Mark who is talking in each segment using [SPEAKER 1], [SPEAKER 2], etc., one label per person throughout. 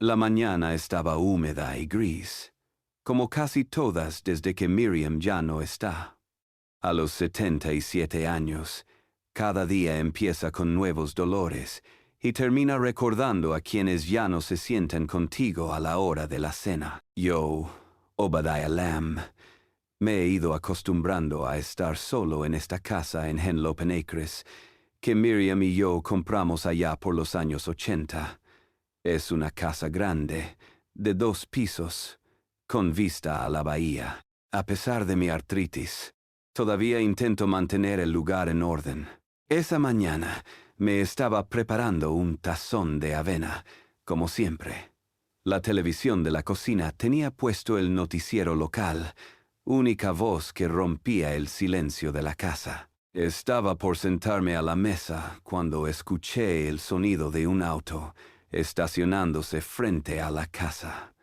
[SPEAKER 1] La mañana estaba húmeda y gris, como casi todas desde que Miriam ya no está. A los 77 años, cada día empieza con nuevos dolores y termina recordando a quienes ya no se sientan contigo a la hora de la cena. Yo, Obadiah Lamb, me he ido acostumbrando a estar solo en esta casa en Henlopen Acres, que Miriam y yo compramos allá por los años 80. Es una casa grande, de 2 pisos, con vista a la bahía. A pesar de mi artritis, todavía intento mantener el lugar en orden. Esa mañana me estaba preparando un tazón de avena, como siempre. La televisión de la cocina tenía puesto el noticiero local, única voz que rompía el silencio de la casa. Estaba por sentarme a la mesa cuando escuché el sonido de un auto estacionándose frente a la casa.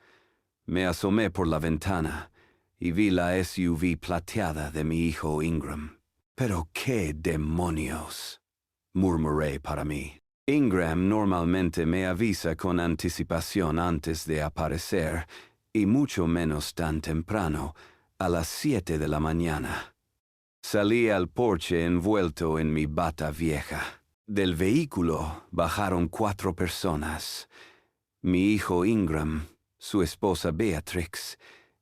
[SPEAKER 1] Me asomé por la ventana y vi la SUV plateada de mi hijo Ingram. «¿Pero qué demonios?», murmuré para mí. Ingram normalmente me avisa con anticipación antes de aparecer, y mucho menos tan temprano, a las 7 de la mañana. Salí al porche envuelto en mi bata vieja. Del vehículo bajaron 4 personas: mi hijo Ingram, su esposa Beatrix,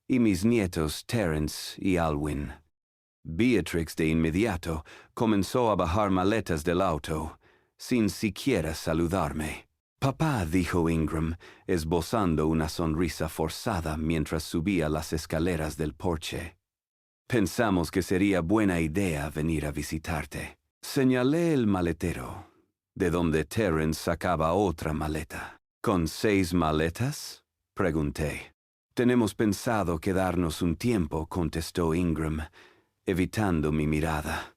[SPEAKER 1] y mis nietos Terence y Alwyn. Beatrix de inmediato comenzó a bajar maletas del auto, sin siquiera saludarme. «Papá», dijo Ingram, esbozando una sonrisa forzada mientras subía las escaleras del porche. «Pensamos que sería buena idea venir a visitarte». Señalé el maletero, de donde Terence sacaba otra maleta. «¿Con 6 maletas?», pregunté. «Tenemos pensado quedarnos un tiempo», contestó Ingram, evitando mi mirada.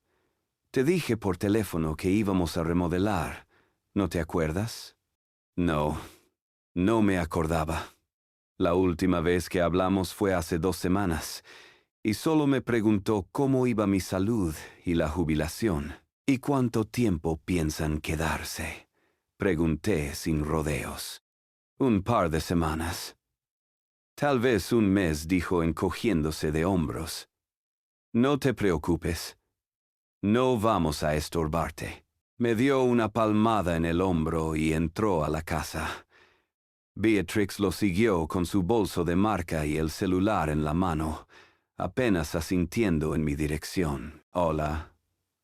[SPEAKER 1] «Te dije por teléfono que íbamos a remodelar, ¿no te acuerdas?» No, no me acordaba. La última vez que hablamos fue hace 2 semanas, y solo me preguntó cómo iba mi salud y la jubilación. «¿Y cuánto tiempo piensan quedarse?», pregunté sin rodeos. «Un par de semanas». «Tal vez un mes», dijo encogiéndose de hombros. «No te preocupes. No vamos a estorbarte». Me dio una palmada en el hombro y entró a la casa. Beatrix lo siguió con su bolso de marca y el celular en la mano, apenas asintiendo en mi dirección. «Hola»,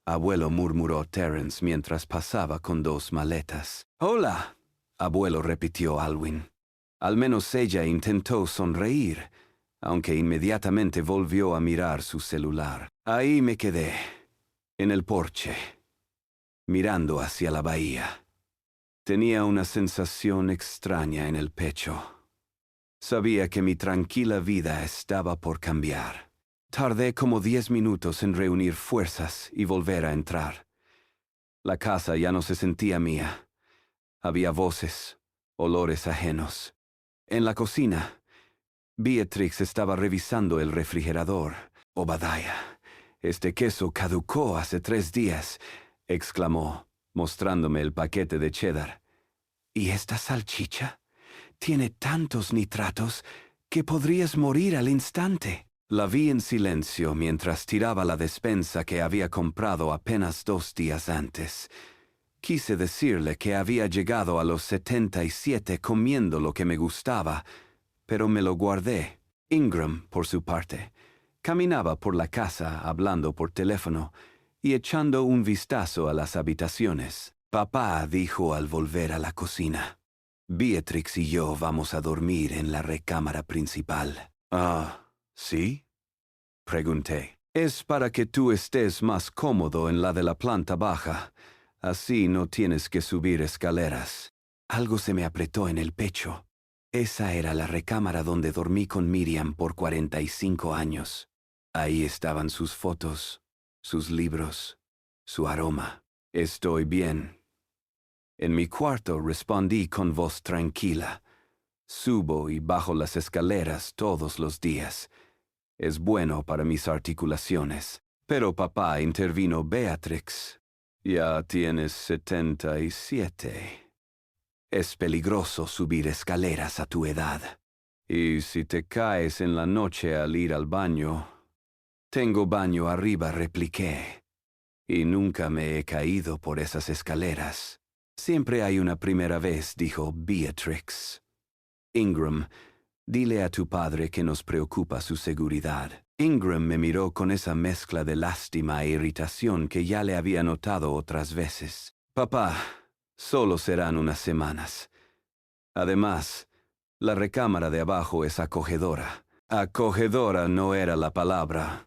[SPEAKER 1] abuelo, murmuró Terence mientras pasaba con 2 maletas. «Hola», abuelo, repitió Alwyn. Al menos ella intentó sonreír, aunque inmediatamente volvió a mirar su celular. Ahí me quedé, en el porche, mirando hacia la bahía. Tenía una sensación extraña en el pecho. Sabía que mi tranquila vida estaba por cambiar. Tardé como 10 minutos en reunir fuerzas y volver a entrar. La casa ya no se sentía mía. Había voces, olores ajenos. En la cocina, Beatrix estaba revisando el refrigerador. «Obadiah, este queso caducó hace 3 días», exclamó, mostrándome el paquete de cheddar. «¿Y esta salchicha? Tiene tantos nitratos que podrías morir al instante». La vi en silencio mientras tiraba la despensa que había comprado apenas 2 días antes. Quise decirle que había llegado a los 77 comiendo lo que me gustaba, pero me lo guardé. Ingram, por su parte, caminaba por la casa hablando por teléfono y echando un vistazo a las habitaciones. «Papá», dijo al volver a la cocina, «Beatrix y yo vamos a dormir en la recámara principal». «Ah, ¿sí?», pregunté. «Es para que tú estés más cómodo en la de la planta baja. Así no tienes que subir escaleras». Algo se me apretó en el pecho. Esa era la recámara donde dormí con Miriam por 45 años. Ahí estaban sus fotos, sus libros, su aroma. «Estoy bien». En mi cuarto respondí con voz tranquila. «Subo y bajo las escaleras todos los días. Es bueno para mis articulaciones». «Pero papá», intervino Beatrix, «ya tienes 77. Es peligroso subir escaleras a tu edad. Y si te caes en la noche al ir al baño... Tengo baño arriba, repliqué. Y nunca me he caído por esas escaleras. Siempre hay una primera vez, dijo Beatrix. Ingram, dile a tu padre que nos preocupa su seguridad. Ingram me miró con esa mezcla de lástima e irritación que ya le había notado otras veces. Papá, solo serán unas semanas. Además, la recámara de abajo es acogedora. Acogedora no era la palabra.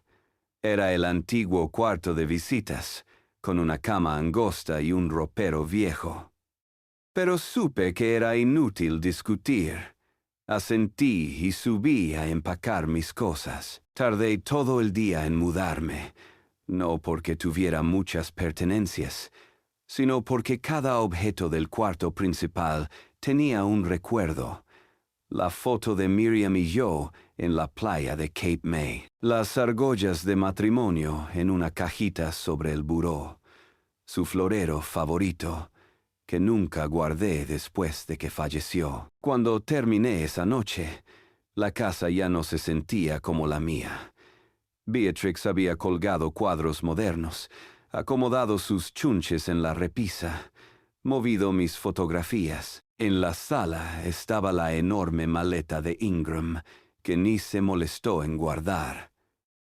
[SPEAKER 1] Era el antiguo cuarto de visitas, con una cama angosta y un ropero viejo. Pero supe que era inútil discutir. Asentí y subí a empacar mis cosas. Tardé todo el día en mudarme, no porque tuviera muchas pertenencias, sino porque cada objeto del cuarto principal tenía un recuerdo. La foto de Miriam y yo en la playa de Cape May. Las argollas de matrimonio en una cajita sobre el buró. Su florero favorito, que nunca guardé después de que falleció. Cuando terminé esa noche, la casa ya no se sentía como la mía. Beatrix había colgado cuadros modernos, acomodado sus chunches en la repisa, movido mis fotografías. En la sala estaba la enorme maleta de Ingram, que ni se molestó en guardar.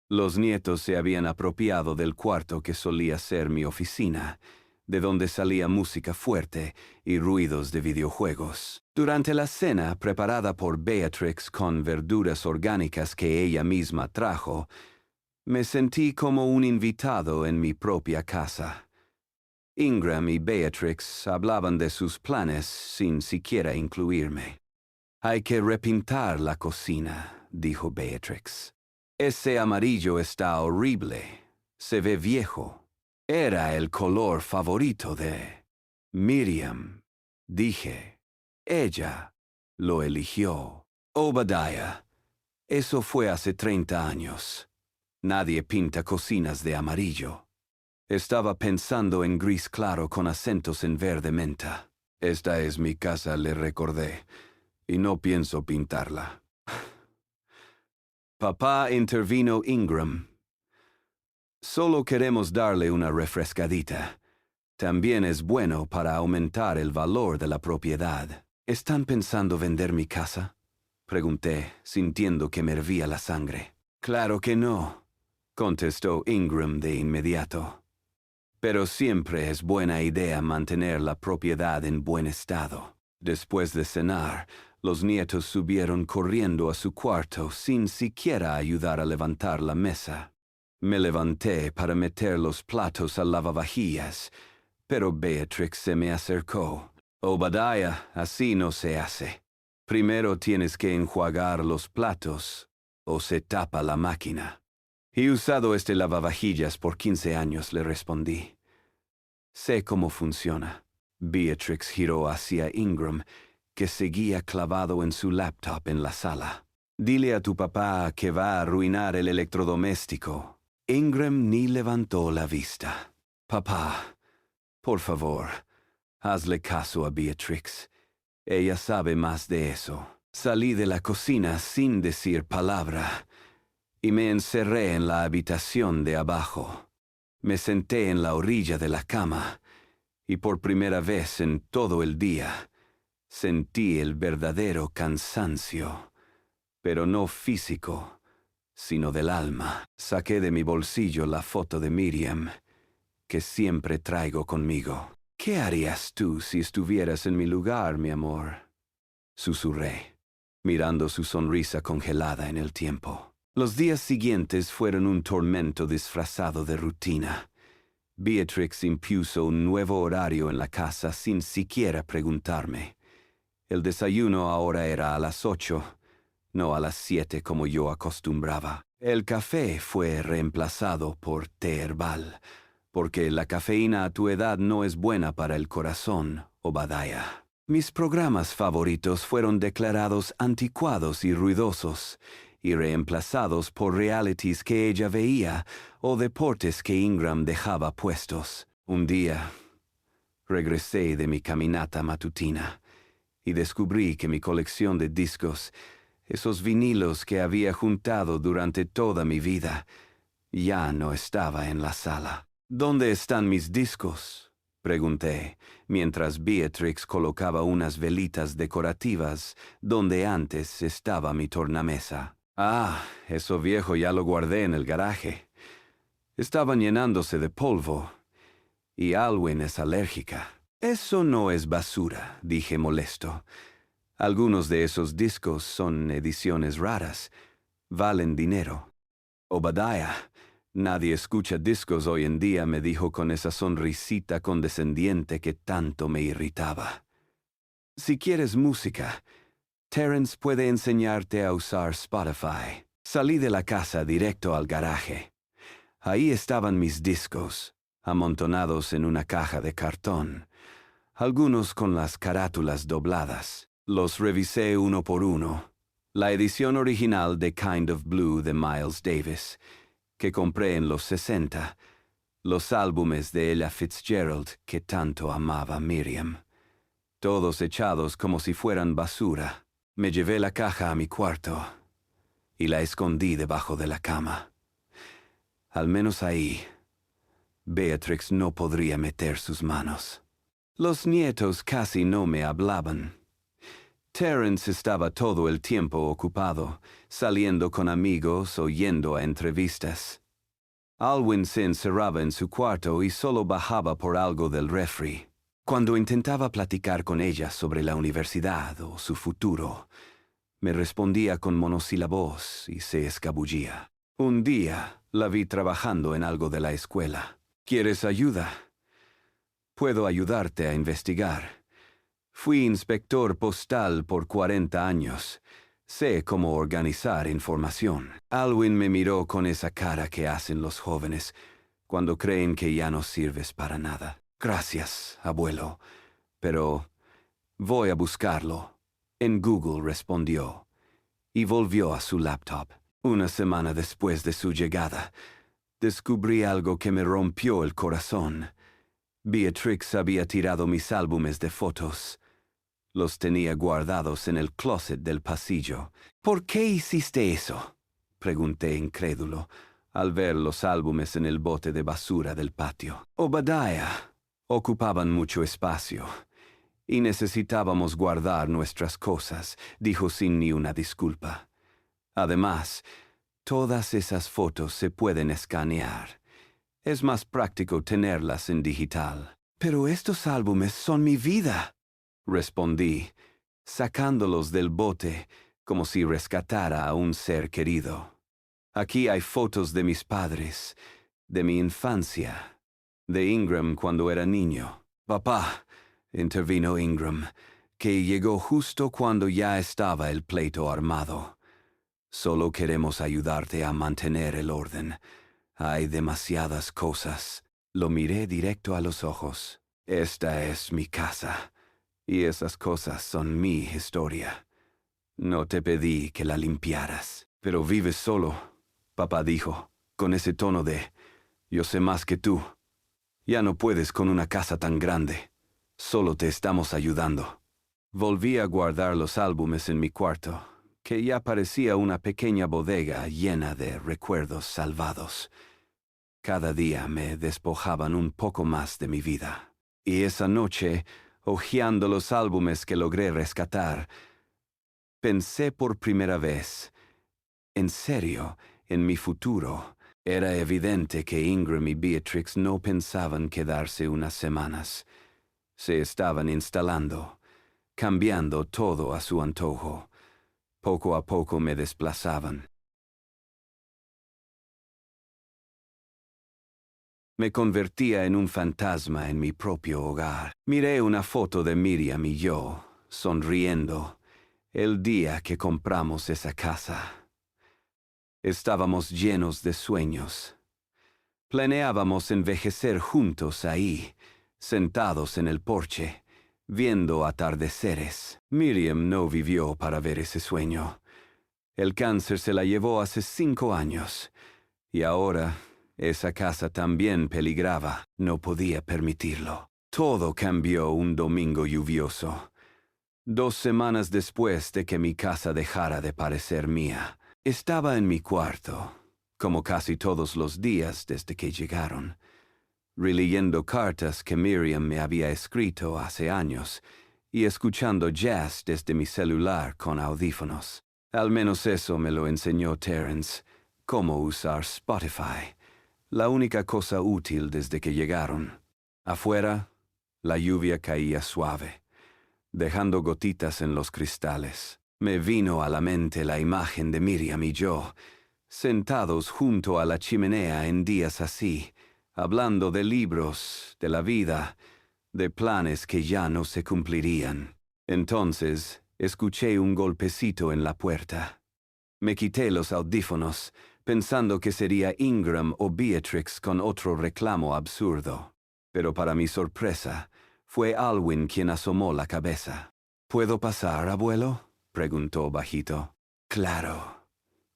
[SPEAKER 1] Los nietos se habían apropiado del cuarto que solía ser mi oficina, de donde salía música fuerte y ruidos de videojuegos. Durante la cena preparada por Beatrix con verduras orgánicas que ella misma trajo, me sentí como un invitado en mi propia casa. Ingram y Beatrix hablaban de sus planes sin siquiera incluirme. Hay que repintar la cocina, dijo Beatrix. Ese amarillo está horrible. Se ve viejo. Era el color favorito de Miriam, dije. Ella lo eligió. Obadiah, eso fue hace 30 años. Nadie pinta cocinas de amarillo. Estaba pensando en gris claro con acentos en verde menta. Esta es mi casa, le recordé, y no pienso pintarla. Papá, intervino Ingram. Solo queremos darle una refrescadita. También es bueno para aumentar el valor de la propiedad. ¿Están pensando vender mi casa?, pregunté, sintiendo que me hervía la sangre. Claro que no, contestó Ingram de inmediato. Pero siempre es buena idea mantener la propiedad en buen estado. Después de cenar, los nietos subieron corriendo a su cuarto sin siquiera ayudar a levantar la mesa. Me levanté para meter los platos al lavavajillas, pero Beatrix se me acercó. Obadiah, así no se hace. Primero tienes que enjuagar los platos, o se tapa la máquina. He usado este lavavajillas por 15 años, le respondí. Sé cómo funciona. Beatrix giró hacia Ingram, que seguía clavado en su laptop en la sala. Dile a tu papá que va a arruinar el electrodoméstico. Ingram ni levantó la vista. Papá, por favor, hazle caso a Beatrix. Ella sabe más de eso. Salí de la cocina sin decir palabra y me encerré en la habitación de abajo. Me senté en la orilla de la cama y por primera vez en todo el día sentí el verdadero cansancio, pero no físico, sino del alma. Saqué de mi bolsillo la foto de Miriam, que siempre traigo conmigo. ¿Qué harías tú si estuvieras en mi lugar, mi amor?, susurré, mirando su sonrisa congelada en el tiempo. Los días siguientes fueron un tormento disfrazado de rutina. Beatrix impuso un nuevo horario en la casa sin siquiera preguntarme. El desayuno ahora era a las 8, no a las 7 como yo acostumbraba. El café fue reemplazado por té herbal, porque la cafeína a tu edad no es buena para el corazón, Obadiah. Mis programas favoritos fueron declarados anticuados y ruidosos, y reemplazados por realities que ella veía o deportes que Ingram dejaba puestos. Un día, regresé de mi caminata matutina y descubrí que mi colección de discos, esos vinilos que había juntado durante toda mi vida, ya no estaba en la sala. ¿Dónde están mis discos?, pregunté, mientras Beatrix colocaba unas velitas decorativas donde antes estaba mi tornamesa. Ah, eso viejo ya lo guardé en el garaje. Estaban llenándose de polvo, y Alwyn es alérgica. Eso no es basura, dije molesto. Algunos de esos discos son ediciones raras. Valen dinero. Obadiah, nadie escucha discos hoy en día, me dijo con esa sonrisita condescendiente que tanto me irritaba. Si quieres música, Terence puede enseñarte a usar Spotify. Salí de la casa directo al garaje. Ahí estaban mis discos, amontonados en una caja de cartón, algunos con las carátulas dobladas. Los revisé uno por uno. La edición original de Kind of Blue de Miles Davis, que compré en los 60, los álbumes de Ella Fitzgerald que tanto amaba Miriam, todos echados como si fueran basura. Me llevé la caja a mi cuarto y la escondí debajo de la cama. Al menos ahí, Beatrix no podría meter sus manos. Los nietos casi no me hablaban. Terence estaba todo el tiempo ocupado, saliendo con amigos o yendo a entrevistas. Alwyn se encerraba en su cuarto y solo bajaba por algo del refri. Cuando intentaba platicar con ella sobre la universidad o su futuro, me respondía con monosílabos y se escabullía. Un día la vi trabajando en algo de la escuela. ¿Quieres ayuda? Puedo ayudarte a investigar. Fui inspector postal por 40 años. Sé cómo organizar información. Alwyn me miró con esa cara que hacen los jóvenes cuando creen que ya no sirves para nada. Gracias, abuelo, pero voy a buscarlo. En Google, respondió, y volvió a su laptop. Una semana después de su llegada, descubrí algo que me rompió el corazón. Beatrix había tirado mis álbumes de fotos. Los tenía guardados en el closet del pasillo. ¿Por qué hiciste eso?, pregunté incrédulo, al ver los álbumes en el bote de basura del patio. Obadiah, ocupaban mucho espacio, y necesitábamos guardar nuestras cosas, dijo sin ni una disculpa. Además, todas esas fotos se pueden escanear. Es más práctico tenerlas en digital. Pero estos álbumes son mi vida, respondí, sacándolos del bote como si rescatara a un ser querido. Aquí hay fotos de mis padres, de mi infancia, de Ingram cuando era niño. Papá, intervino Ingram, que llegó justo cuando ya estaba el pleito armado. Solo queremos ayudarte a mantener el orden. Hay demasiadas cosas. Lo miré directo a los ojos. Esta es mi casa, y esas cosas son mi historia. No te pedí que la limpiaras. Pero vives solo, papá dijo, con ese tono de yo sé más que tú. Ya no puedes con una casa tan grande. Solo te estamos ayudando. Volví a guardar los álbumes en mi cuarto, que ya parecía una pequeña bodega llena de recuerdos salvados. Cada día me despojaban un poco más de mi vida. Y esa noche, hojeando los álbumes que logré rescatar, pensé por primera vez, en serio, en mi futuro. Era evidente que Ingram y Beatrix no pensaban quedarse unas semanas. Se estaban instalando, cambiando todo a su antojo. Poco a poco me desplazaban. Me convertía en un fantasma en mi propio hogar. Miré una foto de Miriam y yo, sonriendo, el día que compramos esa casa. Estábamos llenos de sueños. Planeábamos envejecer juntos ahí, sentados en el porche, viendo atardeceres. Miriam no vivió para ver ese sueño. El cáncer se la llevó hace 5 años, y ahora esa casa también peligraba. No podía permitirlo. Todo cambió un domingo lluvioso. 2 semanas después de que mi casa dejara de parecer mía, estaba en mi cuarto, como casi todos los días desde que llegaron, releyendo cartas que Miriam me había escrito hace años y escuchando jazz desde mi celular con audífonos. Al menos eso me lo enseñó Terence, cómo usar Spotify, la única cosa útil desde que llegaron. Afuera, la lluvia caía suave, dejando gotitas en los cristales. Me vino a la mente la imagen de Miriam y yo, sentados junto a la chimenea en días así, hablando de libros, de la vida, de planes que ya no se cumplirían. Entonces, escuché un golpecito en la puerta. Me quité los audífonos, pensando que sería Ingram o Beatrix con otro reclamo absurdo. Pero para mi sorpresa, fue Alwyn quien asomó la cabeza. ¿Puedo pasar, abuelo?, preguntó bajito. Claro.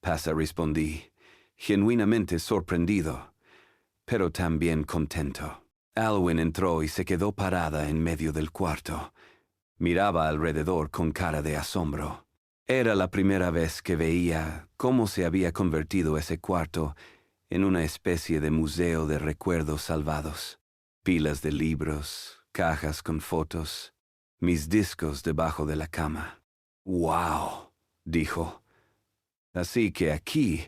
[SPEAKER 1] Pasa, respondí, genuinamente sorprendido, pero también contento. Alwyn entró y se quedó parada en medio del cuarto. Miraba alrededor con cara de asombro. Era la primera vez que veía cómo se había convertido ese cuarto en una especie de museo de recuerdos salvados. Pilas de libros, cajas con fotos, mis discos debajo de la cama. «¡Wow!», dijo. «Así que aquí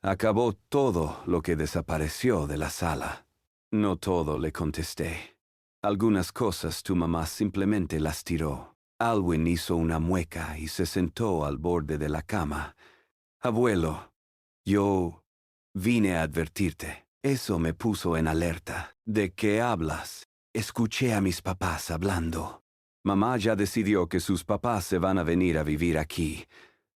[SPEAKER 1] acabó todo lo que desapareció de la sala». «No todo», le contesté. «Algunas cosas tu mamá simplemente las tiró». Alwyn hizo una mueca y se sentó al borde de la cama. «Abuelo, yo vine a advertirte». Eso me puso en alerta. «¿De qué hablas?». «Escuché a mis papás hablando. Mamá ya decidió que sus papás se van a venir a vivir aquí.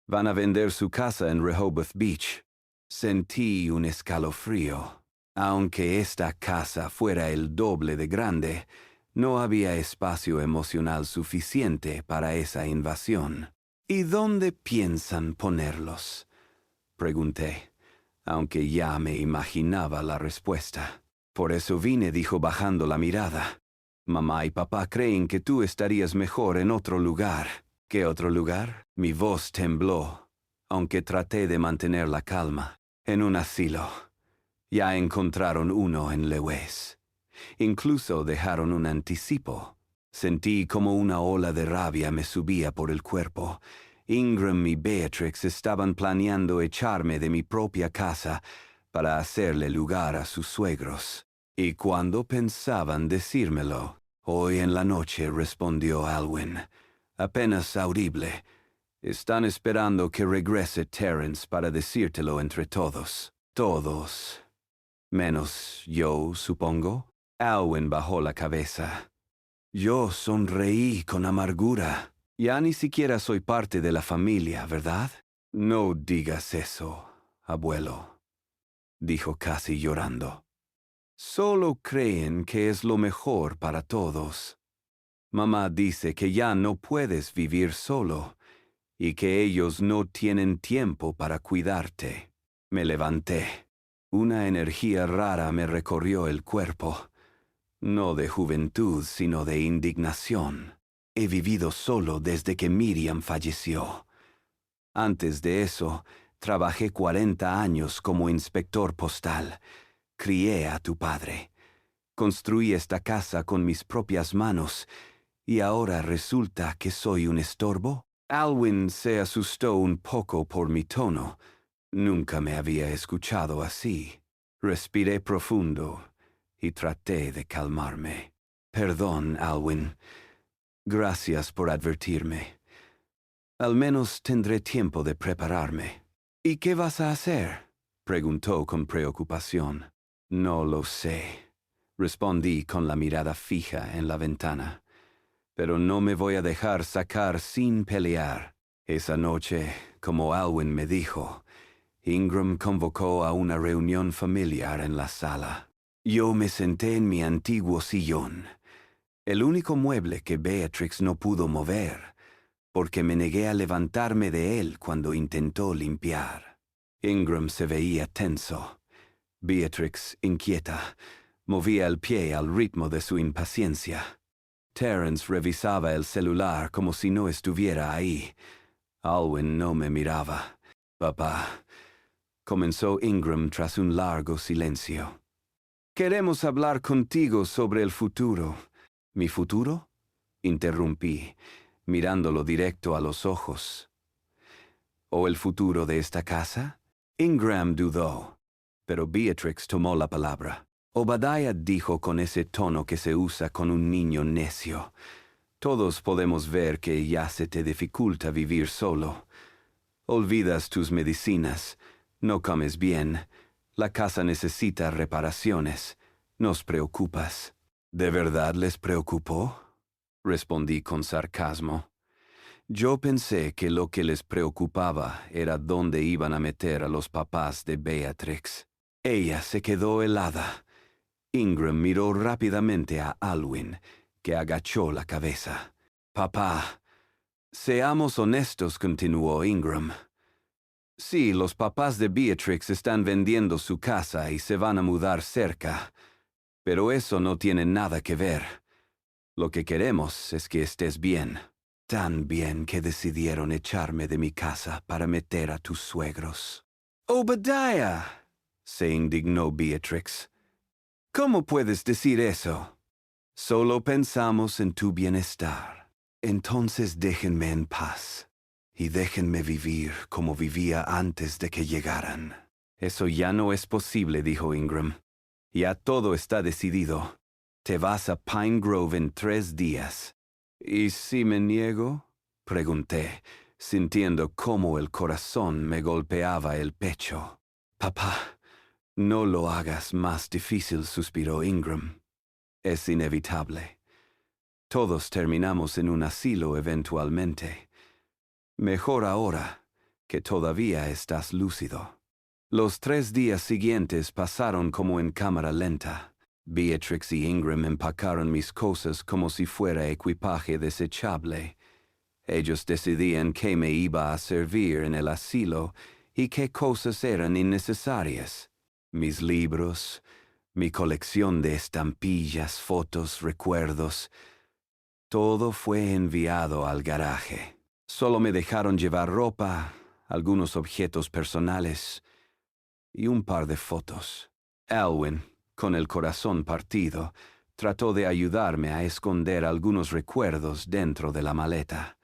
[SPEAKER 1] Van a vender su casa en Rehoboth Beach». Sentí un escalofrío. Aunque esta casa fuera el doble de grande, no había espacio emocional suficiente para esa invasión. «¿Y dónde piensan ponerlos?», pregunté, aunque ya me imaginaba la respuesta. «Por eso vine», dijo bajando la mirada. «Mamá y papá creen que tú estarías mejor en otro lugar». «¿Qué otro lugar?». Mi voz tembló, aunque traté de mantener la calma. «En un asilo. Ya encontraron uno en Lewes. Incluso dejaron un anticipo». Sentí como una ola de rabia me subía por el cuerpo. Ingram y Beatrix estaban planeando echarme de mi propia casa para hacerle lugar a sus suegros. ¿Y cuándo pensaban decírmelo? «Hoy en la noche», respondió Alwyn, apenas audible. «Están esperando que regrese Terence para decírtelo entre todos». «Todos. Menos yo, supongo». Alwyn bajó la cabeza. Yo sonreí con amargura. «Ya ni siquiera soy parte de la familia, ¿verdad?». «No digas eso, abuelo», dijo casi llorando. «Solo creen que es lo mejor para todos. Mamá dice que ya no puedes vivir solo y que ellos no tienen tiempo para cuidarte». Me levanté. Una energía rara me recorrió el cuerpo. No de juventud, sino de indignación. He vivido solo desde que Miriam falleció. Antes de eso, trabajé 40 años como inspector postal. Crié a tu padre. Construí esta casa con mis propias manos, y ahora resulta que soy un estorbo. Alwyn se asustó un poco por mi tono. Nunca me había escuchado así. Respiré profundo y traté de calmarme. «Perdón, Alwyn. Gracias por advertirme. Al menos tendré tiempo de prepararme». «¿Y qué vas a hacer?», preguntó con preocupación. «No lo sé», respondí con la mirada fija en la ventana. «Pero no me voy a dejar sacar sin pelear». Esa noche, como Alwyn me dijo, Ingram convocó a una reunión familiar en la sala. Yo me senté en mi antiguo sillón, el único mueble que Beatrix no pudo mover, porque me negué a levantarme de él cuando intentó limpiar. Ingram se veía tenso. Beatrix, inquieta, movía el pie al ritmo de su impaciencia. Terence revisaba el celular como si no estuviera ahí. Alwyn no me miraba. Papá, comenzó Ingram tras un largo silencio. Queremos hablar contigo sobre el futuro. ¿Mi futuro? Interrumpí, mirándolo directo a los ojos. ¿O el futuro de esta casa? Ingram dudó, pero Beatrix tomó la palabra. Obadiah dijo con ese tono que se usa con un niño necio. Todos podemos ver que ya se te dificulta vivir solo. Olvidas tus medicinas, no comes bien, la casa necesita reparaciones, nos preocupas. ¿De verdad les preocupó? Respondí con sarcasmo. Yo pensé que lo que les preocupaba era dónde iban a meter a los papás de Beatrix. Ella se quedó helada. Ingram miró rápidamente a Alwyn, que agachó la cabeza. Papá, seamos honestos, continuó Ingram. Sí, los papás de Beatrix están vendiendo su casa y se van a mudar cerca, pero eso no tiene nada que ver. Lo que queremos es que estés bien. Tan bien que decidieron echarme de mi casa para meter a tus suegros. ¡Obadiah!, se indignó Beatrix. ¿Cómo puedes decir eso? Solo pensamos en tu bienestar. Entonces déjenme en paz y déjenme vivir como vivía antes de que llegaran. Eso ya no es posible, dijo Ingram. Ya todo está decidido. Te vas a Pine Grove en 3 días. ¿Y si me niego? Pregunté, sintiendo cómo el corazón me golpeaba el pecho. Papá, no lo hagas más difícil, suspiró Ingram. Es inevitable. Todos terminamos en un asilo eventualmente. Mejor ahora, que todavía estás lúcido. Los 3 días siguientes pasaron como en cámara lenta. Beatrix y Ingram empacaron mis cosas como si fuera equipaje desechable. Ellos decidían qué me iba a servir en el asilo y qué cosas eran innecesarias. Mis libros, mi colección de estampillas, fotos, recuerdos. Todo fue enviado al garaje. Solo me dejaron llevar ropa, algunos objetos personales y un par de fotos. Alwyn, con el corazón partido, trató de ayudarme a esconder algunos recuerdos dentro de la maleta.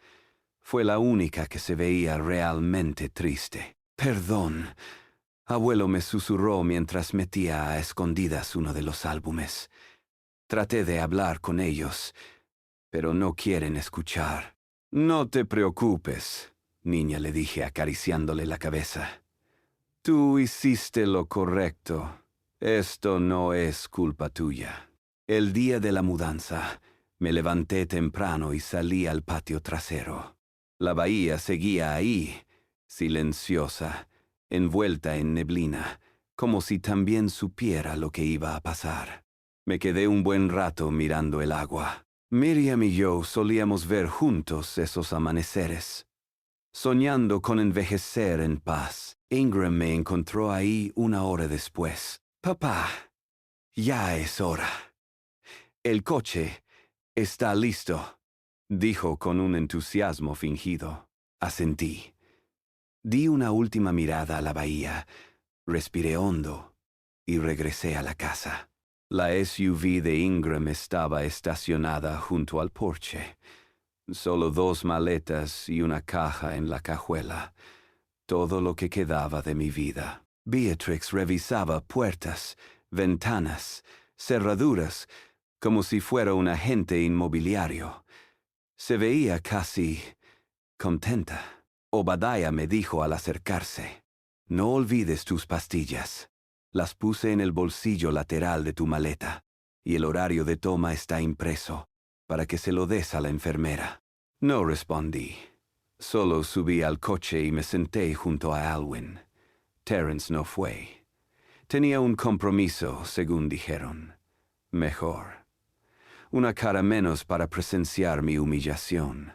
[SPEAKER 1] Fue la única que se veía realmente triste. Perdón, abuelo, me susurró mientras metía a escondidas uno de los álbumes. Traté de hablar con ellos, pero no quieren escuchar. No te preocupes, niña, le dije acariciándole la cabeza. Tú hiciste lo correcto. Esto no es culpa tuya. El día de la mudanza, me levanté temprano y salí al patio trasero. La bahía seguía ahí, silenciosa, envuelta en neblina, como si también supiera lo que iba a pasar. Me quedé un buen rato mirando el agua. Miriam y yo solíamos ver juntos esos amaneceres. Soñando con envejecer en paz, Ingram me encontró ahí 1 hora después. Papá, ya es hora. El coche está listo, dijo con un entusiasmo fingido. Asentí. Di una última mirada a la bahía, respiré hondo y regresé a la casa. La SUV de Ingram estaba estacionada junto al porche. Solo 2 maletas y una caja en la cajuela. Todo lo que quedaba de mi vida. Beatrix revisaba puertas, ventanas, cerraduras, como si fuera un agente inmobiliario. Se veía casi contenta. Obadiah me dijo al acercarse: no olvides tus pastillas. Las puse en el bolsillo lateral de tu maleta, y el horario de toma está impreso, para que se lo des a la enfermera. No respondí. Solo subí al coche y me senté junto a Alwyn. Terence no fue. Tenía un compromiso, según dijeron. Mejor. Una cara menos para presenciar mi humillación.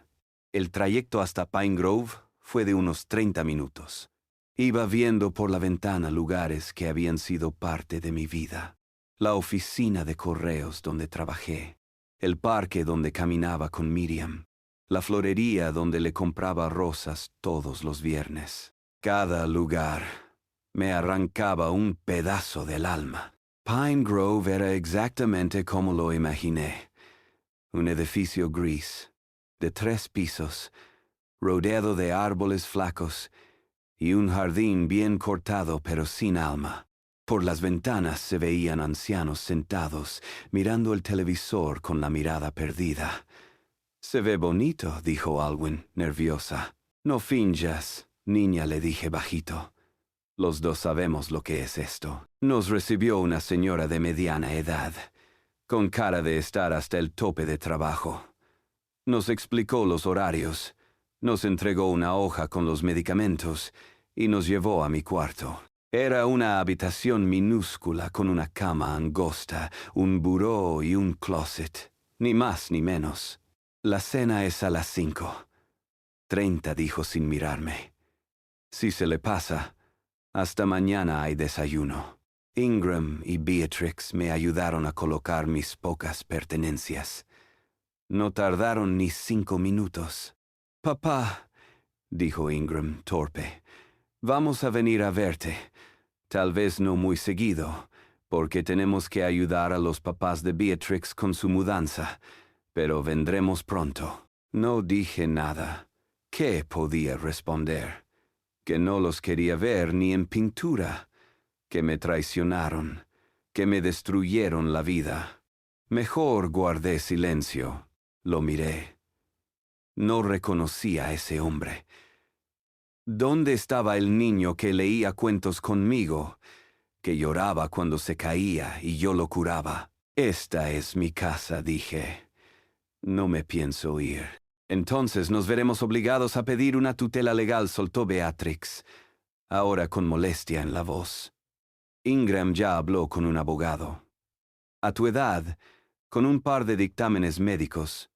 [SPEAKER 1] El trayecto hasta Pine Grove fue de unos 30 minutos. Iba viendo por la ventana lugares que habían sido parte de mi vida. La oficina de correos donde trabajé. el parque donde caminaba con Miriam, la florería donde le compraba rosas todos los viernes. Cada lugar me arrancaba un pedazo del alma. Pine Grove era exactamente como lo imaginé. Un edificio gris, de 3 pisos, rodeado de árboles flacos, y un jardín bien cortado pero sin alma. Por las ventanas se veían ancianos sentados, mirando el televisor con la mirada perdida. «Se ve bonito», dijo Alwyn, nerviosa. «No finjas, niña», le dije bajito. «Los dos sabemos lo que es esto». Nos recibió una señora de mediana edad, con cara de estar hasta el tope de trabajo. Nos explicó los horarios, nos entregó una hoja con los medicamentos y nos llevó a mi cuarto. Era una habitación minúscula con una cama angosta, un buró y un closet, ni más ni menos. «La cena es a las 5:30», dijo sin mirarme. «Si se le pasa, hasta mañana hay desayuno». Ingram y Beatrix me ayudaron a colocar mis pocas pertenencias. No tardaron ni 5 minutos. «Papá», dijo Ingram, torpe, «vamos a venir a verte. Tal vez no muy seguido, porque tenemos que ayudar a los papás de Beatrix con su mudanza, pero vendremos pronto». No dije nada. ¿Qué podía responder? Que no los quería ver ni en pintura, que me traicionaron, que me destruyeron la vida. Mejor guardé silencio. Lo miré. No reconocí a ese hombre. ¿Dónde estaba el niño que leía cuentos conmigo, que lloraba cuando se caía y yo lo curaba? «Esta es mi casa», dije. «No me pienso ir». «Entonces nos veremos obligados a pedir una tutela legal», soltó Beatrix, ahora con molestia en la voz. Ingram ya habló con un abogado. «A tu edad, con un par de dictámenes médicos,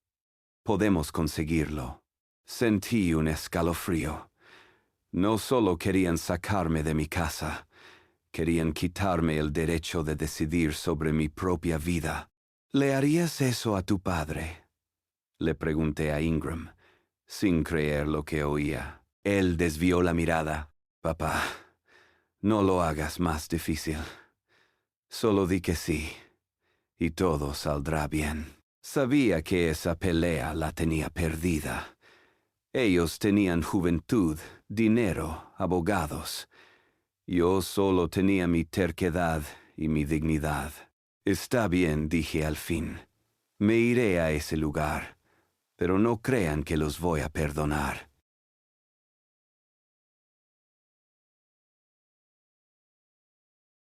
[SPEAKER 1] podemos conseguirlo». Sentí un escalofrío. No solo querían sacarme de mi casa, querían quitarme el derecho de decidir sobre mi propia vida. «¿Le harías eso a tu padre?», le pregunté a Ingram, sin creer lo que oía. Él desvió la mirada. «Papá, no lo hagas más difícil. Solo di que sí, y todo saldrá bien». Sabía que esa pelea la tenía perdida. Ellos tenían juventud, dinero, abogados. Yo solo tenía mi terquedad y mi dignidad. «Está bien», dije al fin. «Me iré a ese lugar, pero no crean que los voy a perdonar».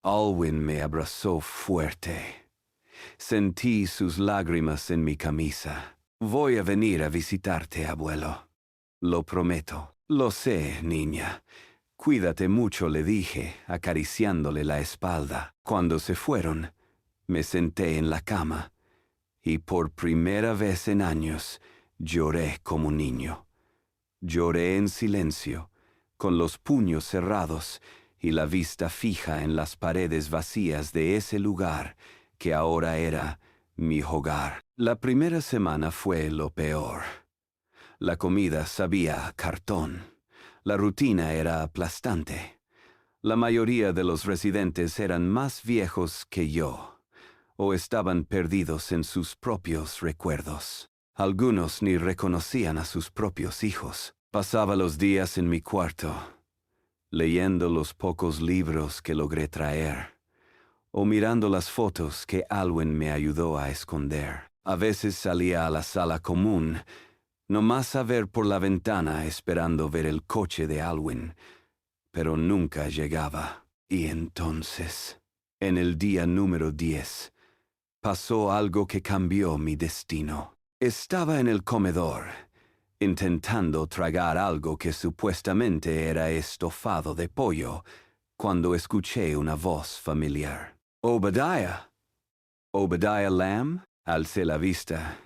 [SPEAKER 1] Alwyn me abrazó fuerte. Sentí sus lágrimas en mi camisa. «Voy a venir a visitarte, abuelo. Lo prometo». «Lo sé, niña. Cuídate mucho», le dije, acariciándole la espalda. Cuando se fueron, me senté en la cama, y por primera vez en años lloré como un niño. Lloré en silencio, con los puños cerrados y la vista fija en las paredes vacías de ese lugar que ahora era mi hogar. La primera semana fue lo peor. La comida sabía a cartón. La rutina era aplastante. La mayoría de los residentes eran más viejos que yo, o estaban perdidos en sus propios recuerdos. Algunos ni reconocían a sus propios hijos. Pasaba los días en mi cuarto, leyendo los pocos libros que logré traer, o mirando las fotos que Alwyn me ayudó a esconder. A veces salía a la sala común, nomás a ver por la ventana esperando ver el coche de Alwyn, pero nunca llegaba. Y entonces, en el día número 10, pasó algo que cambió mi destino. Estaba en el comedor, intentando tragar algo que supuestamente era estofado de pollo, cuando escuché una voz familiar. «Obadiah. ¿Obadiah Lamb?» Alcé la vista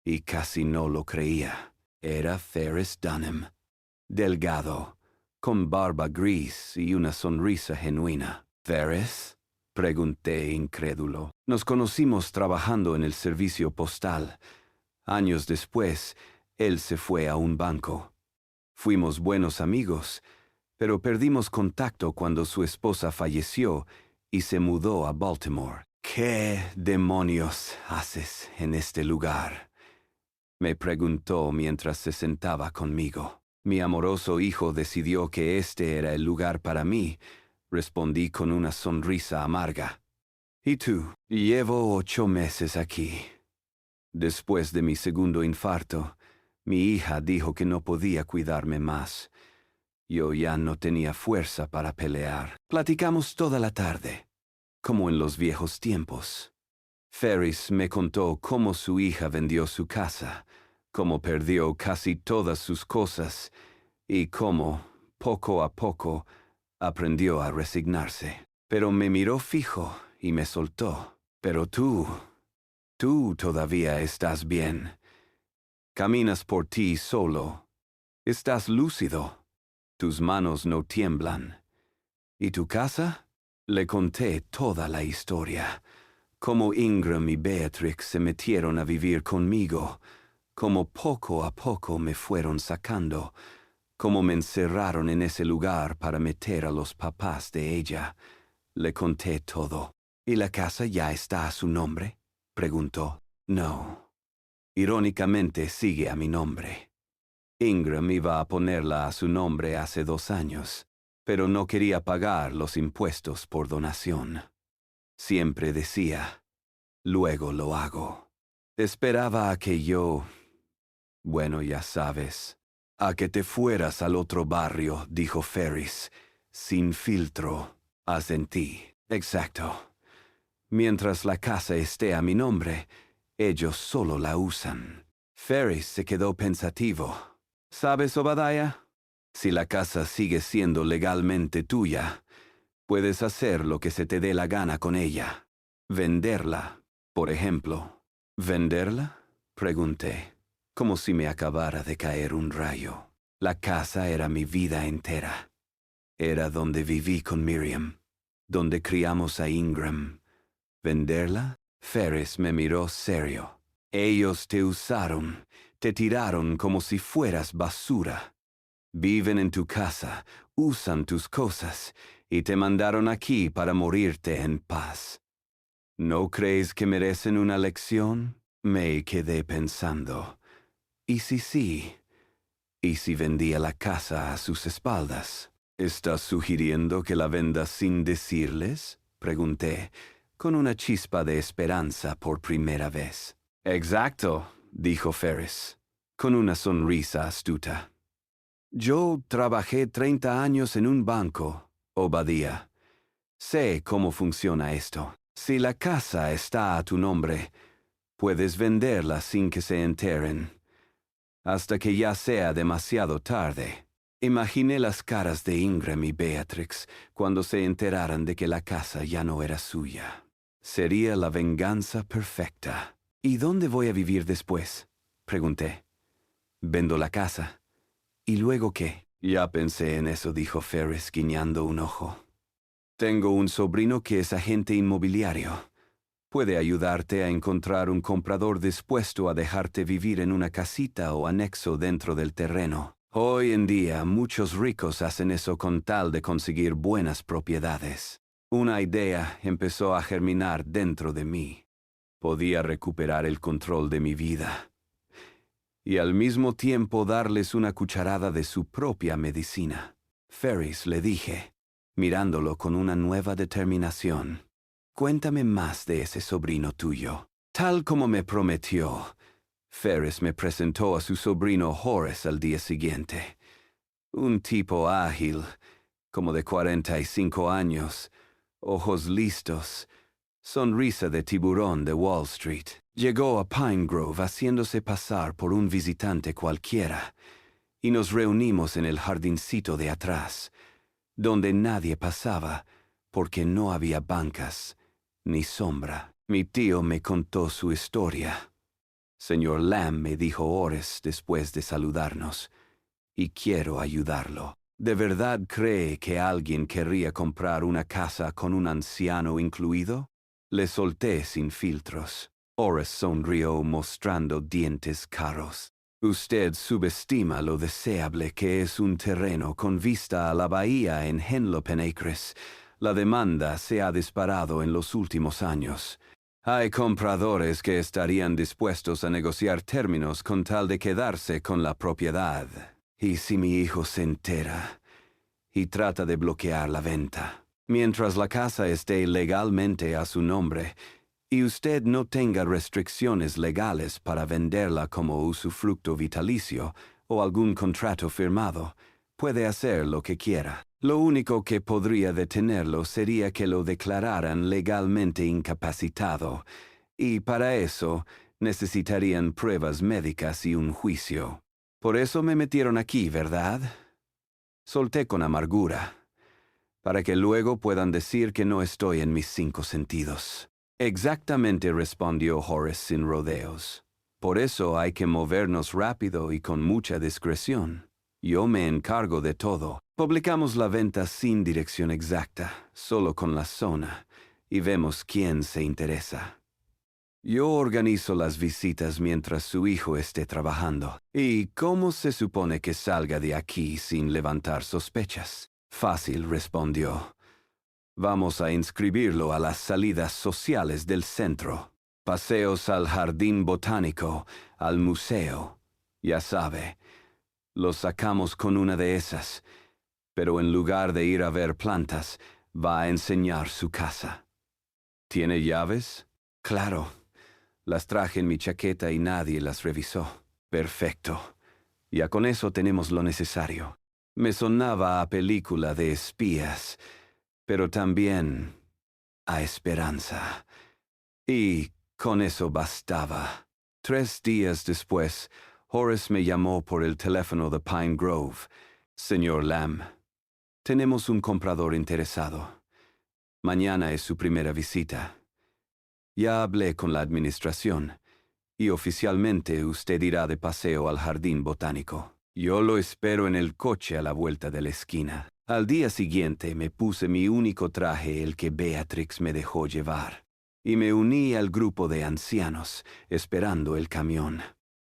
[SPEAKER 1] y casi no lo creía. Era Ferris Dunham, delgado, con barba gris y una sonrisa genuina. «Ferris», Pregunté incrédulo. Nos conocimos trabajando en el servicio postal. Años después, él se fue a un banco. Fuimos buenos amigos, pero perdimos contacto cuando su esposa falleció y se mudó a Baltimore. ¿Qué demonios haces en este lugar?, me preguntó mientras se sentaba conmigo. Mi amoroso hijo decidió que este era el lugar para mí, respondí con una sonrisa amarga. ¿Y tú? Llevo 8 meses aquí. Después de mi segundo infarto, mi hija dijo que no podía cuidarme más. Yo ya no tenía fuerza para pelear. Platicamos toda la tarde, como en los viejos tiempos. Ferris me contó cómo su hija vendió su casa, cómo perdió casi todas sus cosas y cómo, poco a poco, aprendió a resignarse. Pero me miró fijo y me soltó. Pero tú todavía estás bien. Caminas por ti solo. Estás lúcido. Tus manos no tiemblan. ¿Y tu casa? Le conté toda la historia. Cómo Ingram y Beatrix se metieron a vivir conmigo. Cómo poco a poco me fueron sacando. Cómo me encerraron en ese lugar para meter a los papás de ella. Le conté todo. ¿Y la casa ya está a su nombre?, preguntó. No. Irónicamente sigue a mi nombre. Ingram iba a ponerla a su nombre hace 2 años, pero no quería pagar los impuestos por donación. Siempre decía, luego lo hago. Esperaba a que yo... Bueno, ya sabes. A que te fueras al otro barrio, dijo Ferris. Sin filtro. Asentí. Exacto. Mientras la casa esté a mi nombre, ellos solo la usan. Ferris se quedó pensativo. ¿Sabes, Obadiah? Si la casa sigue siendo legalmente tuya, puedes hacer lo que se te dé la gana con ella. Venderla, por ejemplo. ¿Venderla?, pregunté, como si me acabara de caer un rayo. La casa era mi vida entera. Era donde viví con Miriam, donde criamos a Ingram. ¿Venderla? Ferris me miró serio. Ellos te usaron, te tiraron como si fueras basura. Viven en tu casa, usan tus cosas, y te mandaron aquí para morirte en paz. ¿No crees que merecen una lección? Me quedé pensando. ¿Y si sí? ¿Y si vendía la casa a sus espaldas? ¿Estás sugiriendo que la venda sin decirles?, pregunté, con una chispa de esperanza por primera vez. Exacto, dijo Ferris, con una sonrisa astuta. Yo trabajé 30 años en un banco, Obadiah. Sé cómo funciona esto. Si la casa está a tu nombre, puedes venderla sin que se enteren, hasta que ya sea demasiado tarde. Imaginé las caras de Ingram y Beatrix cuando se enteraran de que la casa ya no era suya. Sería la venganza perfecta. ¿Y dónde voy a vivir después?, pregunté. Vendo la casa. ¿Y luego qué? Ya pensé en eso, dijo Ferris, guiñando un ojo. Tengo un sobrino que es agente inmobiliario. Puede ayudarte a encontrar un comprador dispuesto a dejarte vivir en una casita o anexo dentro del terreno. Hoy en día, muchos ricos hacen eso con tal de conseguir buenas propiedades. Una idea empezó a germinar dentro de mí. Podía recuperar el control de mi vida y al mismo tiempo darles una cucharada de su propia medicina. Ferris, le dije, mirándolo con una nueva determinación. Cuéntame más de ese sobrino tuyo. Tal como me prometió, Ferris me presentó a su sobrino Horace al día siguiente. Un tipo ágil, como de 45 años, ojos listos, sonrisa de tiburón de Wall Street. Llegó a Pine Grove haciéndose pasar por un visitante cualquiera, y nos reunimos en el jardincito de atrás, donde nadie pasaba porque no había bancas ni sombra. Mi tío me contó su historia. Señor Lamb, me dijo Horace después de saludarnos, y quiero ayudarlo. ¿De verdad cree que alguien querría comprar una casa con un anciano incluido? Le solté sin filtros. Horace sonrió mostrando dientes caros. Usted subestima lo deseable que es un terreno con vista a la bahía en Henlopen Acres. La demanda se ha disparado en los últimos años. Hay compradores que estarían dispuestos a negociar términos con tal de quedarse con la propiedad. ¿Y si mi hijo se entera y trata de bloquear la venta? Mientras la casa esté legalmente a su nombre y usted no tenga restricciones legales para venderla como usufructo vitalicio o algún contrato firmado, puede hacer lo que quiera. Lo único que podría detenerlo sería que lo declararan legalmente incapacitado, y para eso necesitarían pruebas médicas y un juicio. Por eso me metieron aquí, ¿verdad? Solté con amargura, para que luego puedan decir que no estoy en mis 5 sentidos. Exactamente, respondió Horace sin rodeos. Por eso hay que movernos rápido y con mucha discreción. Yo me encargo de todo. Publicamos la venta sin dirección exacta, solo con la zona, y vemos quién se interesa. Yo organizo las visitas mientras su hijo esté trabajando. ¿Y cómo se supone que salga de aquí sin levantar sospechas? Fácil, respondió. Vamos a inscribirlo a las salidas sociales del centro. Paseos al jardín botánico, al museo. Ya sabe, lo sacamos con una de esas, pero en lugar de ir a ver plantas, va a enseñar su casa. ¿Tiene llaves? Claro. Las traje en mi chaqueta y nadie las revisó. Perfecto. Ya con eso tenemos lo necesario. Me sonaba a película de espías, pero también a esperanza. Y con eso bastaba. 3 días después, Horace me llamó por el teléfono de Pine Grove. Señor Lamb, tenemos un comprador interesado. Mañana es su primera visita. Ya hablé con la administración, y oficialmente usted irá de paseo al jardín botánico. Yo lo espero en el coche a la vuelta de la esquina. Al día siguiente me puse mi único traje, el que Beatrix me dejó llevar, y me uní al grupo de ancianos, esperando el camión.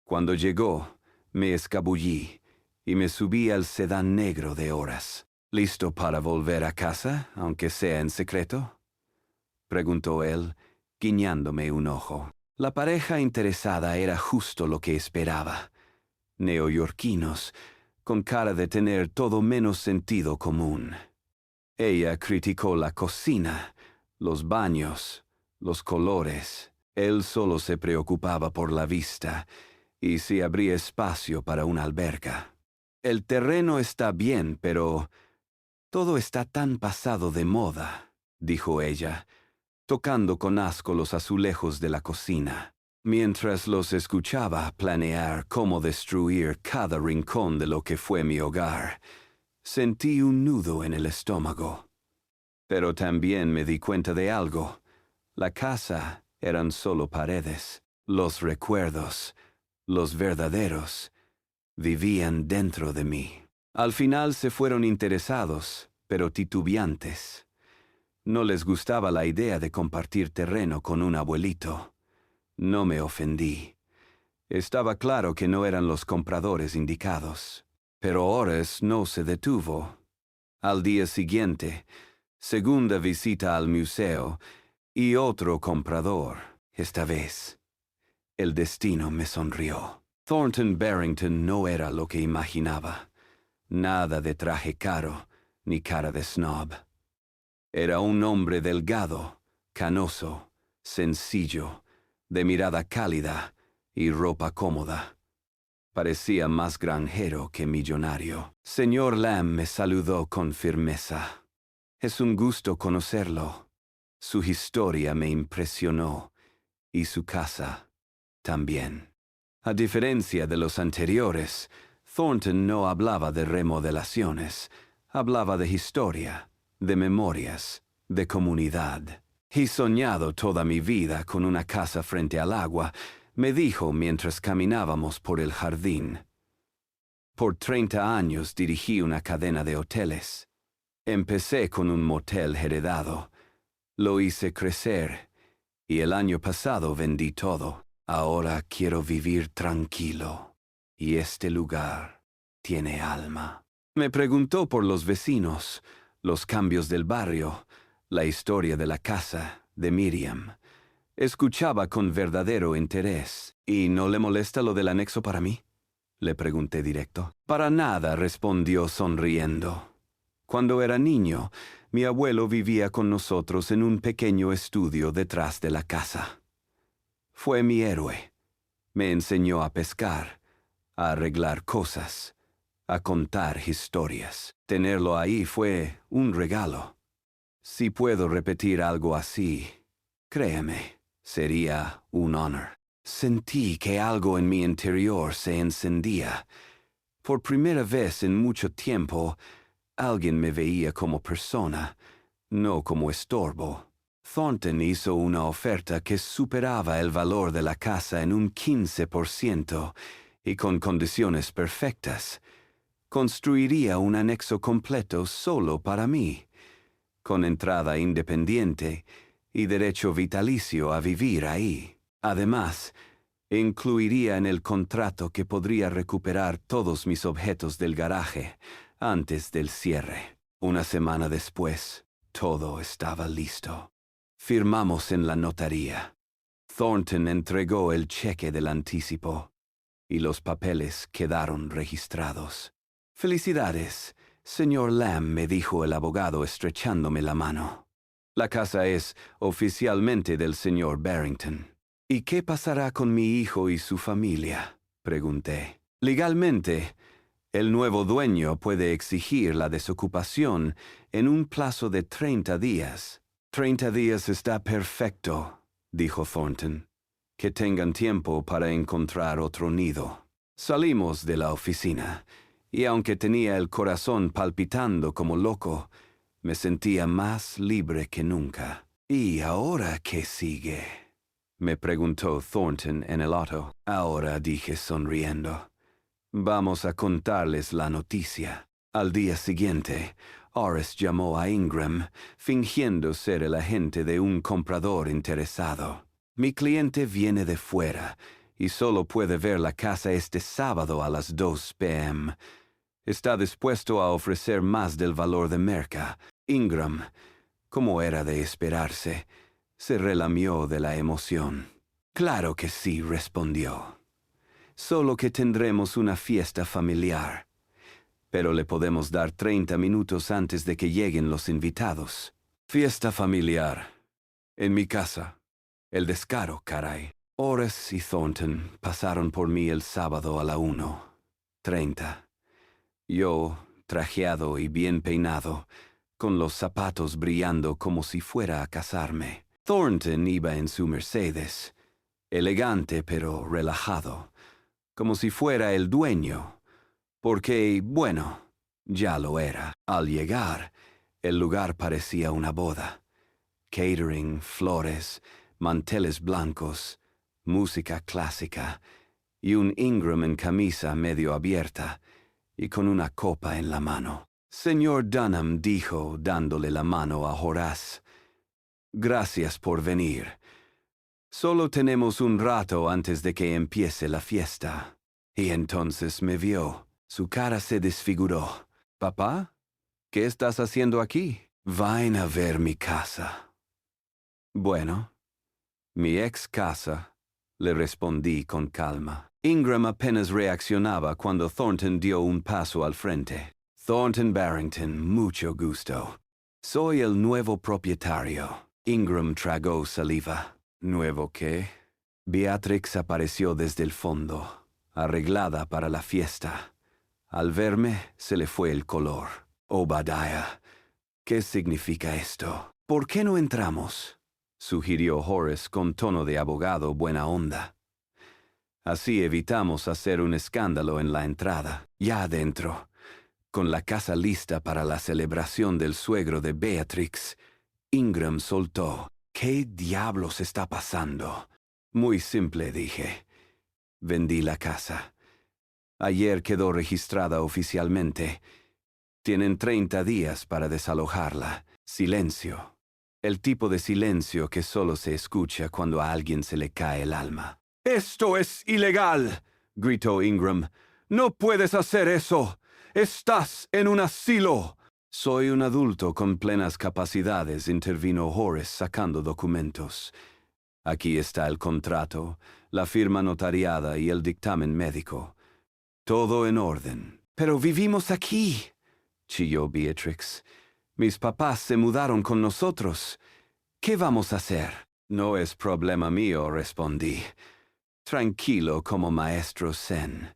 [SPEAKER 1] Cuando llegó, me escabullí, y me subí al sedán negro de Horace. ¿Listo para volver a casa, aunque sea en secreto?, preguntó él, guiñándome un ojo. La pareja interesada era justo lo que esperaba. Neoyorquinos, con cara de tener todo menos sentido común. Ella criticó la cocina, los baños, los colores. Él solo se preocupaba por la vista y si habría espacio para una alberca. El terreno está bien, pero todo está tan pasado de moda, dijo ella, tocando con asco los azulejos de la cocina. Mientras los escuchaba planear cómo destruir cada rincón de lo que fue mi hogar, sentí un nudo en el estómago. Pero también me di cuenta de algo. La casa eran solo paredes. Los recuerdos, los verdaderos, vivían dentro de mí. Al final se fueron interesados, pero titubeantes. No les gustaba la idea de compartir terreno con un abuelito. No me ofendí. Estaba claro que no eran los compradores indicados. Pero Horace no se detuvo. Al día siguiente, segunda visita al museo y otro comprador, esta vez. El destino me sonrió. Thornton Barrington no era lo que imaginaba. Nada de traje caro, ni cara de snob. Era un hombre delgado, canoso, sencillo, de mirada cálida y ropa cómoda. Parecía más granjero que millonario. Señor Lamb, me saludó con firmeza. Es un gusto conocerlo. Su historia me impresionó, y su casa también. A diferencia de los anteriores, Thornton no hablaba de remodelaciones, hablaba de historia, de memorias, de comunidad. He soñado toda mi vida con una casa frente al agua, me dijo mientras caminábamos por el jardín. Por 30 años dirigí una cadena de hoteles. Empecé con un motel heredado. Lo hice crecer y el año pasado vendí todo. Ahora quiero vivir tranquilo. Y este lugar tiene alma. Me preguntó por los vecinos, los cambios del barrio, la historia de la casa de Miriam. Escuchaba con verdadero interés. ¿Y no le molesta lo del anexo para mí?, le pregunté directo. Para nada, respondió sonriendo. Cuando era niño, mi abuelo vivía con nosotros en un pequeño estudio detrás de la casa. Fue mi héroe. Me enseñó a pescar, a arreglar cosas, a contar historias. Tenerlo ahí fue un regalo. Si puedo repetir algo así, créeme, sería un honor. Sentí que algo en mi interior se encendía. Por primera vez en mucho tiempo, alguien me veía como persona, no como estorbo. Thornton hizo una oferta que superaba el valor de la casa en un 15% y con condiciones perfectas. Construiría un anexo completo solo para mí, con entrada independiente y derecho vitalicio a vivir ahí. Además, incluiría en el contrato que podría recuperar todos mis objetos del garaje antes del cierre. Una semana después, todo estaba listo. Firmamos en la notaría. Thornton entregó el cheque del anticipo y los papeles quedaron registrados. «Felicidades, señor Lamb», me dijo el abogado estrechándome la mano. «La casa es oficialmente del señor Barrington». «¿Y qué pasará con mi hijo y su familia?», pregunté. «Legalmente, el nuevo dueño puede exigir la desocupación en un plazo de 30 días. 30 días está perfecto», dijo Thornton. «Que tengan tiempo para encontrar otro nido». Salimos de la oficina, y aunque tenía el corazón palpitando como loco, me sentía más libre que nunca. «¿Y ahora qué sigue?», me preguntó Thornton en el auto. «Ahora», dije sonriendo, «vamos a contarles la noticia». Al día siguiente, Horace llamó a Ingram, fingiendo ser el agente de un comprador interesado. «Mi cliente viene de fuera y solo puede ver la casa este sábado a las 2 p.m. Está dispuesto a ofrecer más del valor de merca». Ingram, como era de esperarse, se relamió de la emoción. «Claro que sí», respondió. «Solo que tendremos una fiesta familiar. Pero le podemos dar 30 minutos antes de que lleguen los invitados». «Fiesta familiar. En mi casa. El descaro, caray». Horace y Thornton pasaron por mí el sábado a la 1:30. Yo, trajeado y bien peinado, con los zapatos brillando como si fuera a casarme. Thornton iba en su Mercedes, elegante pero relajado, como si fuera el dueño, porque, bueno, ya lo era. Al llegar, el lugar parecía una boda. Catering, flores, manteles blancos, música clásica, y un Ingram en camisa medio abierta y con una copa en la mano. «Señor Dunham», dijo, dándole la mano a Horace, «gracias por venir. Solo tenemos un rato antes de que empiece la fiesta». Y entonces me vio. Su cara se desfiguró. «Papá, ¿qué estás haciendo aquí?» «Vayan a ver mi casa». «Bueno, mi ex casa», le respondí con calma. Ingram apenas reaccionaba cuando Thornton dio un paso al frente. «Thornton Barrington, mucho gusto. Soy el nuevo propietario». Ingram tragó saliva. «¿Nuevo qué?» Beatrix apareció desde el fondo, arreglada para la fiesta. Al verme, se le fue el color. «Obadiah, ¿qué significa esto?» «¿Por qué no entramos?», sugirió Horace con tono de abogado buena onda. «Así evitamos hacer un escándalo en la entrada. Ya adentro, con la casa lista para la celebración del suegro de Beatrix, Ingram soltó. «¿Qué diablos está pasando?» «Muy simple», dije. «Vendí la casa. Ayer quedó registrada oficialmente. Tienen 30 días para desalojarla. Silencio. El tipo de silencio que solo se escucha cuando a alguien se le cae el alma. «¡Esto es ilegal!», gritó Ingram. «No puedes hacer eso. Estás en un asilo». «Soy un adulto con plenas capacidades», intervino Horace sacando documentos. «Aquí está el contrato, la firma notariada y el dictamen médico. Todo en orden». «Pero vivimos aquí», chilló Beatrix. «Mis papás se mudaron con nosotros. ¿Qué vamos a hacer?» «No es problema mío», respondí. «Tranquilo como maestro zen.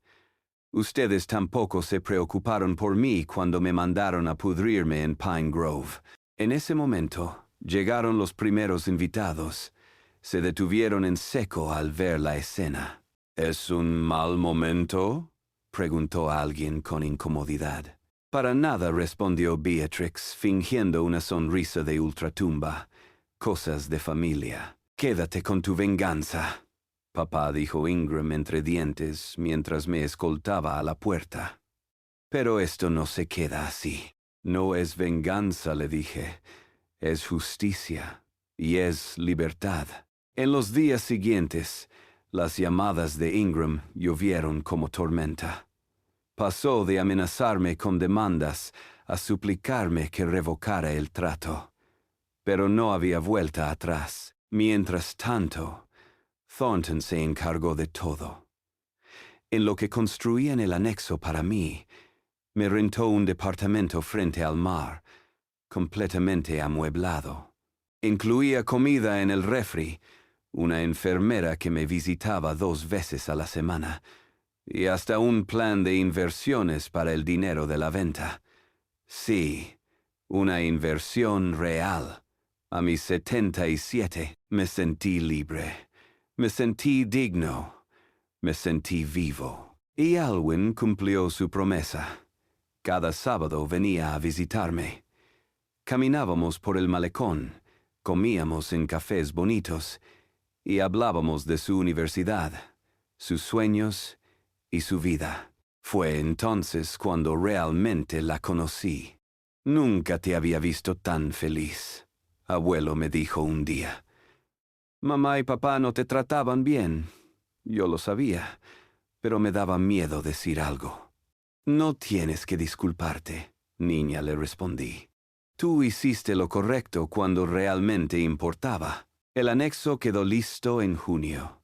[SPEAKER 1] Ustedes tampoco se preocuparon por mí cuando me mandaron a pudrirme en Pine Grove». En ese momento, llegaron los primeros invitados. Se detuvieron en seco al ver la escena. «¿Es un mal momento?», preguntó alguien con incomodidad. «Para nada», respondió Beatrix, fingiendo una sonrisa de ultratumba. «Cosas de familia. Quédate con tu venganza», papá, dijo Ingram entre dientes mientras me escoltaba a la puerta. «Pero esto no se queda así». «No es venganza», le dije. «Es justicia. Y es libertad». En los días siguientes, las llamadas de Ingram llovieron como tormenta. Pasó de amenazarme con demandas a suplicarme que revocara el trato. Pero no había vuelta atrás. Mientras tanto, Thornton se encargó de todo. En lo que construían el anexo para mí, me rentó un departamento frente al mar, completamente amueblado. Incluía comida en el refri, una enfermera que me visitaba 2 veces a la semana, y hasta un plan de inversiones para el dinero de la venta. Sí, una inversión real. A mis 77 me sentí libre, me sentí digno, me sentí vivo. Y Alwyn cumplió su promesa. Cada sábado venía a visitarme. Caminábamos por el malecón, comíamos en cafés bonitos y hablábamos de su universidad, sus sueños y su vida. Fue entonces cuando realmente la conocí. «Nunca te había visto tan feliz», abuelo me dijo un día. «Mamá y papá no te trataban bien. Yo lo sabía, pero me daba miedo decir algo». «No tienes que disculparte», niña, le respondí. «Tú hiciste lo correcto cuando realmente importaba». El anexo quedó listo en junio.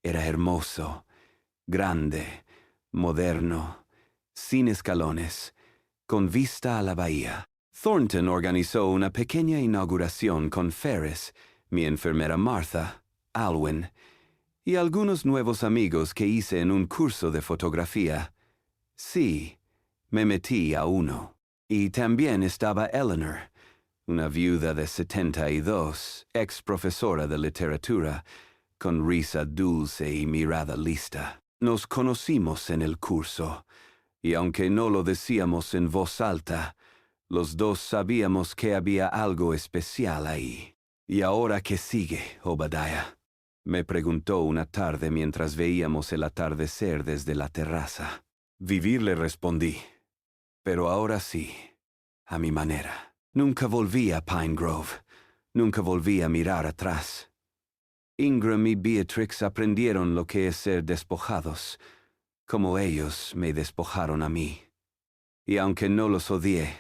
[SPEAKER 1] Era hermoso, grande, moderno, sin escalones, con vista a la bahía. Thornton organizó una pequeña inauguración con Ferris, mi enfermera Martha, Alwyn, y algunos nuevos amigos que hice en un curso de fotografía. Sí, me metí a uno. Y también estaba Eleanor, una viuda de 72, ex profesora de literatura, con risa dulce y mirada lista. Nos conocimos en el curso, y aunque no lo decíamos en voz alta, los dos sabíamos que había algo especial ahí. «¿Y ahora qué sigue, Obadiah?», me preguntó una tarde mientras veíamos el atardecer desde la terraza. «Vivir», le respondí, «pero ahora sí, a mi manera». Nunca volví a Pine Grove, nunca volví a mirar atrás. Ingram y Beatrix aprendieron lo que es ser despojados, como ellos me despojaron a mí. Y aunque no los odié,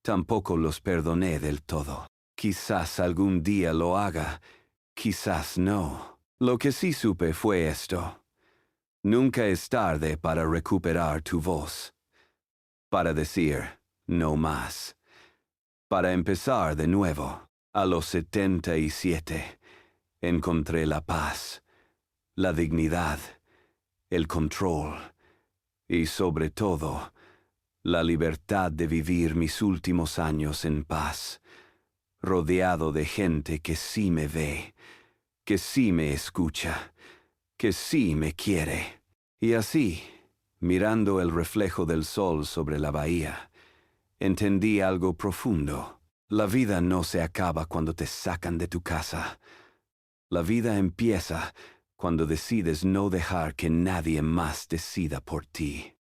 [SPEAKER 1] tampoco los perdoné del todo. Quizás algún día lo haga, quizás no. Lo que sí supe fue esto: nunca es tarde para recuperar tu voz, para decir no más, para empezar de nuevo. A los 77 encontré la paz, la dignidad, el control y, sobre todo, la libertad de vivir mis últimos años en paz, rodeado de gente que sí me ve, que sí me escucha, que sí me quiere. Y así, mirando el reflejo del sol sobre la bahía, entendí algo profundo. La vida no se acaba cuando te sacan de tu casa. La vida empieza cuando decides no dejar que nadie más decida por ti.